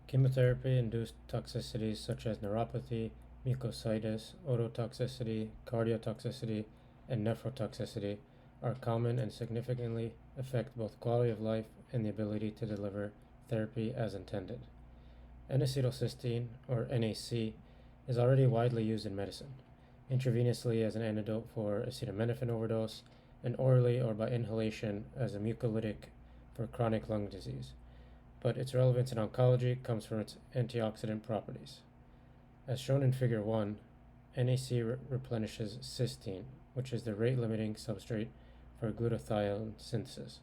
Chemotherapy-induced toxicities such as neuropathy, mucositis, ototoxicity, cardiotoxicity, and nephrotoxicity are common and significantly affect both quality of life and the ability to deliver therapy as intended. N-Acetylcysteine, or NAC, is already widely used in medicine, intravenously as an antidote for acetaminophen overdose, and orally or by inhalation as a mucolytic for chronic lung disease, but its relevance in oncology comes from its antioxidant properties. As shown in Figure 1, NAC replenishes cysteine, which is the rate-limiting substrate for glutathione synthesis.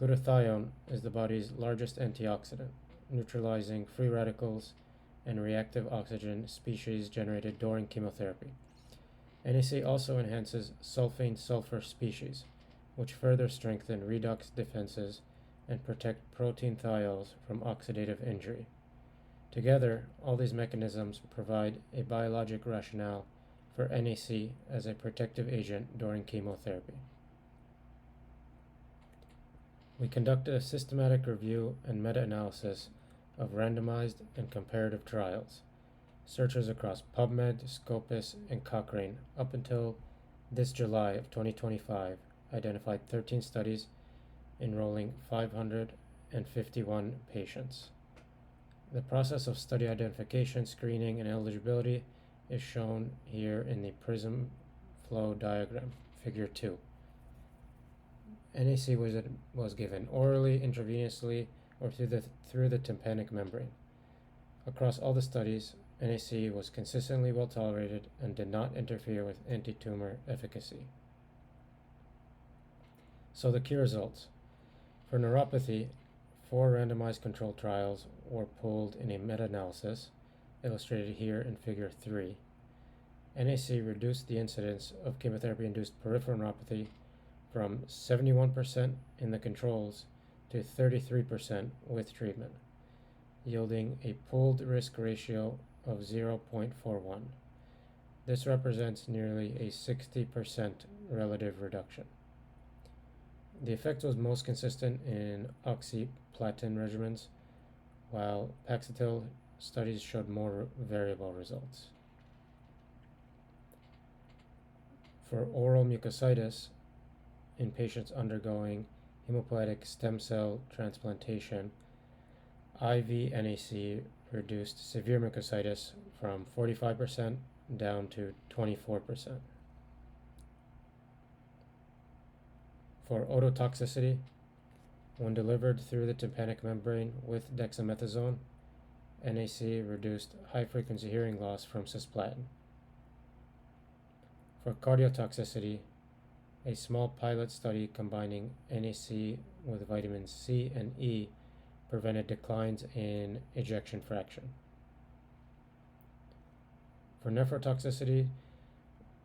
Glutathione is the body's largest antioxidant, neutralizing free radicals and reactive oxygen species generated during chemotherapy. NAC also enhances sulfane-sulfur species, which further strengthen redox defenses and protect protein thiols from oxidative injury. Together, all these mechanisms provide a biologic rationale for NAC as a protective agent during chemotherapy. We conducted a systematic review and meta-analysis of randomized and comparative trials. Searchers across PubMed, Scopus, and Cochrane up until this July of 2025 identified 13 studies enrolling 551 patients. The process of study identification, screening, and eligibility is shown here in the PRISM flow diagram, Figure 2. NAC was given orally, intravenously, or through the tympanic membrane. Across all the studies, NAC was consistently well tolerated and did not interfere with anti-tumor efficacy. So the key results. For neuropathy, 4 randomized controlled trials were pooled in a meta-analysis, illustrated here in Figure 3. NAC reduced the incidence of chemotherapy-induced peripheral neuropathy from 71% in the controls to 33% with treatment, yielding a pooled risk ratio of 0.41. This represents nearly a 60% relative reduction. The effect was most consistent in oxyplatin regimens, while Paxil studies showed more variable results. For oral mucositis in patients undergoing hematopoietic stem cell transplantation, IV NAC reduced severe mucositis from 45% down to 24%. For ototoxicity, when delivered through the tympanic membrane with dexamethasone, NAC reduced high-frequency hearing loss from cisplatin. For cardiotoxicity, a small pilot study combining NAC with vitamins C and E prevented declines in ejection fraction. For nephrotoxicity,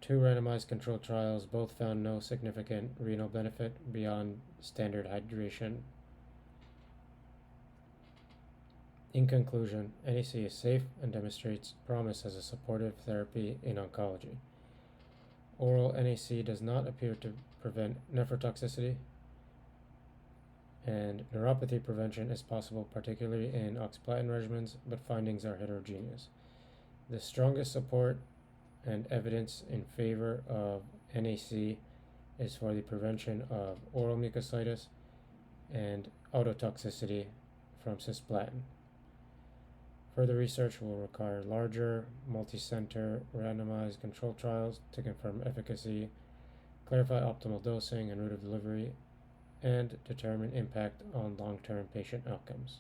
2 randomized controlled trials both found no significant renal benefit beyond standard hydration. In conclusion, NAC is safe and demonstrates promise as a supportive therapy in oncology. Oral NAC does not appear to prevent nephrotoxicity, and neuropathy prevention is possible, particularly in oxyplatin regimens, but findings are heterogeneous. The strongest support and evidence in favor of NAC is for the prevention of oral mucositis and ototoxicity from cisplatin. Further research will require larger, multi-center, randomized controlled trials to confirm efficacy, clarify optimal dosing and route of delivery, and determine impact on long-term patient outcomes.